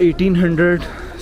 1800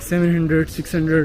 700-600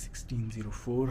1604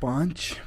5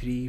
3